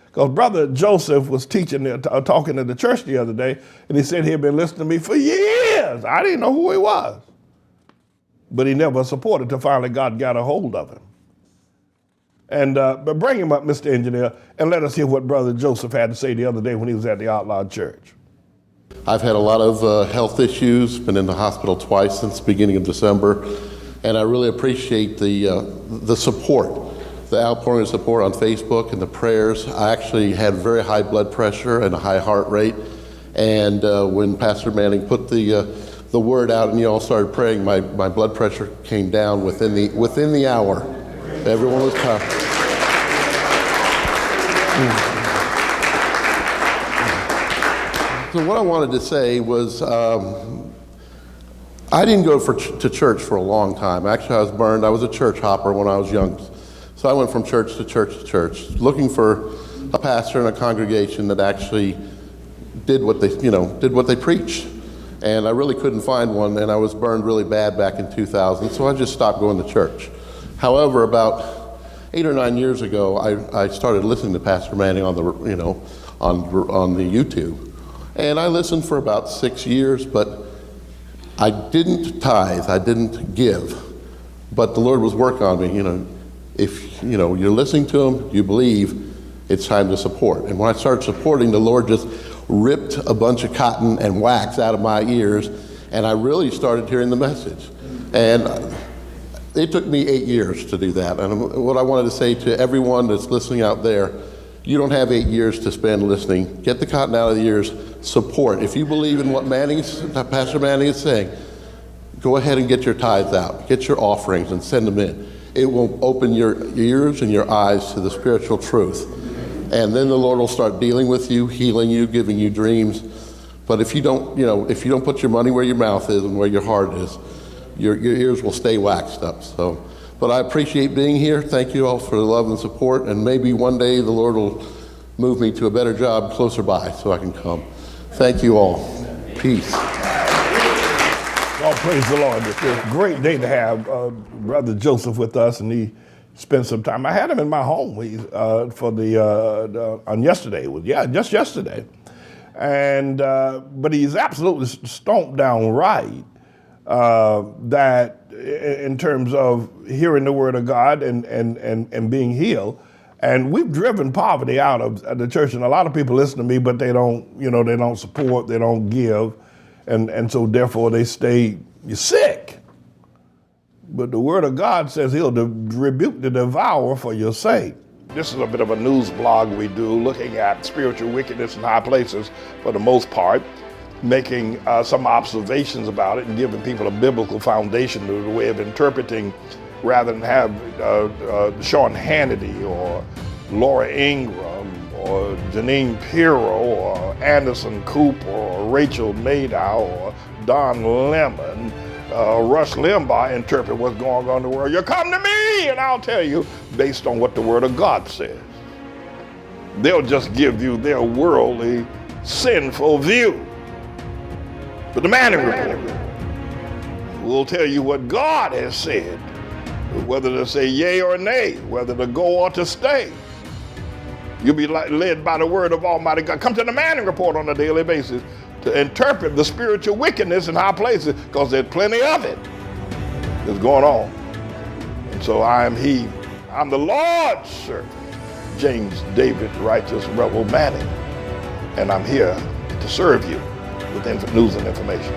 Because Brother Joseph was teaching, talking to the church the other day, and he said he had been listening to me for years. I didn't know who he was. But he never supported till finally God got a hold of him. And but bring him up, Mr. Engineer, and let us hear what Brother Joseph had to say the other day when he was at the ATLAH Church. I've had a lot of health issues, been in the hospital twice since the beginning of December, and I really appreciate the support, the outpouring of support on Facebook and the prayers. I actually had very high blood pressure and a high heart rate, and when Pastor Manning put the word out and you all started praying, my blood pressure came down within the hour. Everyone was tired. So what I wanted to say was, I didn't go to church for a long time. Actually, I was burned. I was a church hopper when I was young. So I went from church to church to church, looking for a pastor and a congregation that actually did what they preached. And I really couldn't find one, and I was burned really bad back in 2000, so I just stopped going to church. However, about 8 or 9 years ago, I started listening to Pastor Manning on the YouTube, and I listened for about 6 years, but I didn't tithe, I didn't give, but the Lord was working on me. If you're listening to Him, you believe, it's time to support. And when I started supporting, the Lord just ripped a bunch of cotton and wax out of my ears, and I really started hearing the message. And it took me 8 years to do that. And what I wanted to say to everyone that's listening out there, you don't have 8 years to spend listening. Get the cotton out of the ears, support. If you believe in what Pastor Manning is saying, go ahead and get your tithes out, get your offerings and send them in. It will open your ears and your eyes to the spiritual truth. And then the Lord will start dealing with you, healing you, giving you dreams. But if you don't put your money where your mouth is and where your heart is, your ears will stay waxed up. So, but I appreciate being here. Thank you all for the love and support. And maybe one day the Lord will move me to a better job closer by so I can come. Thank you all. Peace. Oh, praise the Lord. It's a great day to have Brother Joseph with us, and he spent some time. I had him in my home on yesterday. Just yesterday. And but he's absolutely stomped down right that in terms of hearing the word of God and being healed. And we've driven poverty out of the church, and a lot of people listen to me, but they don't support, they don't give, and so therefore they stay sick. But the word of God says He'll rebuke the devourer for your sake. This is a bit of a news blog we do, looking at spiritual wickedness in high places for the most part, making some observations about it and giving people a biblical foundation to the way of interpreting, rather than have Sean Hannity or Laura Ingraham or Janine Pirro or Anderson Cooper or Rachel Maddow or Don Lemon, Rush Limbaugh interpret what's going on in the world. You come to me and I'll tell you based on what the Word of God says. They'll just give you their worldly, sinful view. But the Manning Report will tell you what God has said, whether to say yea or nay, whether to go or to stay. You'll be led by the word of Almighty God. Come to the Manning Report on a daily basis to interpret the spiritual wickedness in high places, because there's plenty of it that's going on. And so I'm the Lord's servant, James David Righteous Rebel Manning, and I'm here to serve you with news and information.